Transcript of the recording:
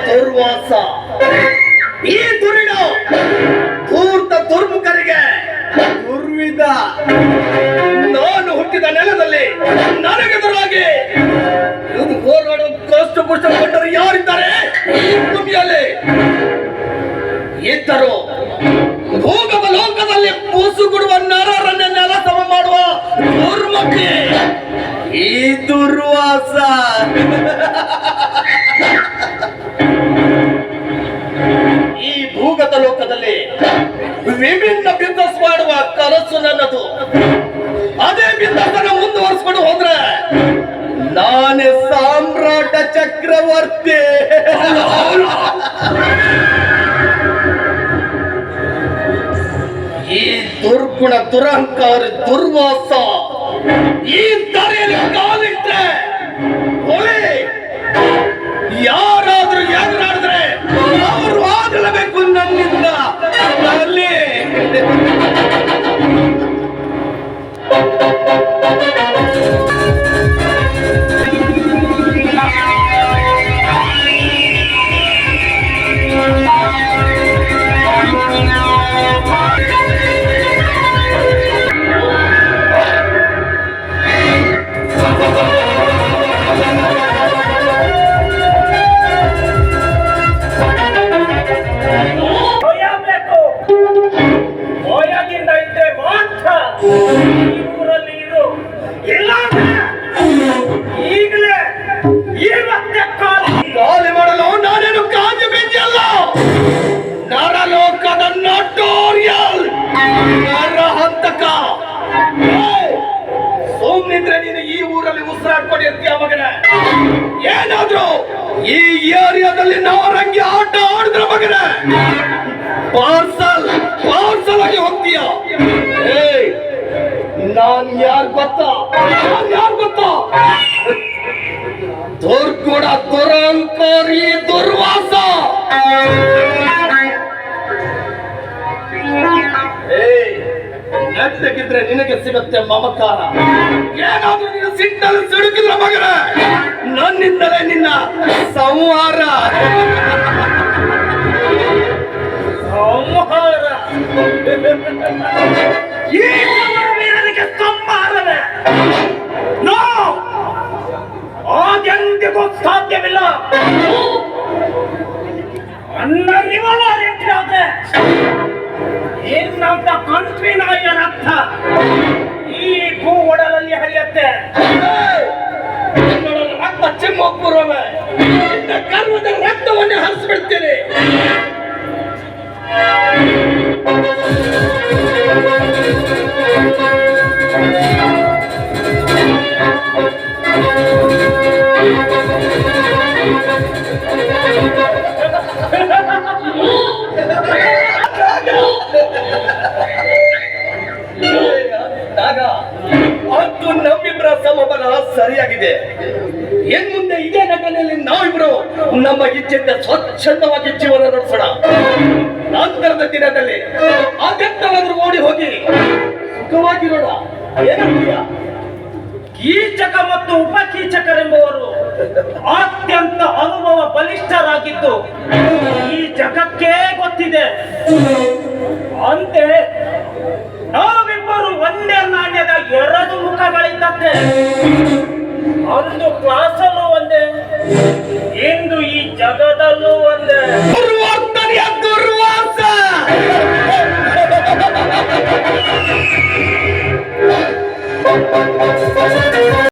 ದುರ್ವಾಸ ಈ ದುರಿಡ ಧೂರ್ತ ದುರ್ಮುಖರಿಗೆ ದುರ್ವಿಧ. ನಾನು ಹುಟ್ಟಿದ ನೆಲದಲ್ಲಿ ನನಗೆದುರಾಗಿ ಇದು ಹೋರಾಡೋ ಕಷ್ಟ ಪುಷ್ಟರು ಯಾರಿದ್ದಾರೆ ಈ ಭೂಮಿಯಲ್ಲಿ? ಇದ್ದರು ಭೂಗತ ಲೋಕದಲ್ಲಿ ಮೂಸುಗುಡುವ ನರರನ್ನೆಲ್ಲ ಸಮ ಮಾಡುವ ದುರ್ಮುಖಿ ಈ ದುರ್ವಾಸ. ಈ ಭೂಗತ ಲೋಕದಲ್ಲಿ ವಿಭಿನ್ನ ಬಿಸ್ನೆಸ್ ಮಾಡುವ ಕನಸು ನನ್ನದು. ಅದೇ ಬಿಸ್ನೆಸ್ ಮುಂದುವರಿಸಿಕೊಂಡು ಹೋದ್ರೆ ನಾನೇ ಸಾಮ್ರಾಟ ಚಕ್ರವರ್ತಿ. ಈ ದುರ್ಗುಣ ದುರಹಂಕಾರಿ ದುರ್ವಾಸ ಈ ದಾರಿಯಲ್ಲಿ ಕಾಲಿಟ್ರೆ ಹೊಳೆ ಯಾರಾದ್ರೂ ಎದುರಾಡಿದ್ರೆ ಅವರು ಆಗಲೇಬೇಕು ನನ್ನಿಂದ. ಅಲ್ಲಿ ಏನಾದ್ರು ಈ ಏರಿಯಾದಲ್ಲಿ ನಾರಂಗಿ ಆಟ ಆಡಿದ್ರ ಮಗನ ಪಾರ್ಸಲ್ ಆಗಿ ಹೋಗ್ತೀಯ. ನಾನ್ ಯಾರ್ ಗೊತ್ತಾ? ದುರ್ಗುಣ ದುರಂಕಾರಿ ದುರ್ವಾಸ. ನೆಟ್ಟಗಿದ್ರೆ ನಿನಗೆ ಸಿಗುತ್ತೆ ಮಮಕಾರ. ಏನಾದ್ರೂ ನೀನು ಸಿಟ್ಟಲ್ಲಿ ಸಿಡುಕಿದ್ರ ಮಗನ ನನ್ನಿಂದಲೇ ನಿನ್ನ ಸಂಹಾರ. ಈ ವೀರನಿಗೆ ಸಂಹಾರವೇ? ಅದೆಂದಿಗೂ ಸಾಧ್ಯವಿಲ್ಲ. ಅನ್ನ ರಿವಾಲ್ವರ್ ಎಂಟ್ರೆ ಇನ್ನಂತ ಕಂಟ್ರಿ ನಾಯಿಯ ರಕ್ತ ಈ ಭೂಗೊಡಲಲ್ಲಿ ಹರಿಯುತ್ತೆ. ರಕ್ತ ಚಿಮ್ಮೋಗ್ಬುರವೆ ಕರ್ಮದ ರಕ್ತವನ್ನೇ ಹರಿಸ್ಬಿಡ್ತೀನಿ. ಅದು ನಮ್ಮಿಬ್ಬರ ಸಮಬಲ ಸರಿಯಾಗಿದೆ. ಏನ್ ಮುಂದೆ ಇದೇ ನಟನೆಯಲ್ಲಿ ನಾವಿಬ್ರು ನಮ್ಮ ಇಚ್ಛೆಯಿಂದ ಸ್ವಚ್ಛಂದವಾಗಿ ಜೀವನ ನಡೆಸೋಣ. ನಂತರದ ದಿನದಲ್ಲಿ ಅದೆಂತಾದ್ರೂ ಓಡಿ ಹೋಗಿ ಸುಖವಾಗಿರೋಣ. ಏನಂತೀಯ? ಕೀಚಕ ಮತ್ತು ಉಪಕೀಚಕರೆಂಬುವರು ಅತ್ಯಂತ ಅನುಭವ ಬಲಿಷ್ಠರಾಗಿದ್ದು ಈ ಜಗಕ್ಕೆ ಗೊತ್ತಿದೆ. ಅಂತೆ ನಾವಿಬ್ಬರು ಒಂದೇ ನಾಣ್ಯದ ಎರಡು ಮುಖಗಳಿದ್ದಂತೆ. ಒಂದು ಕ್ಲಾಸಲ್ಲೂ ಒಂದೇ, ಇಂದು ಈ ಜಗದಲ್ಲೂ ಒಂದೇ. ದುರ್ವರ್ತನೆಯ ದುರ್ವಾಸ.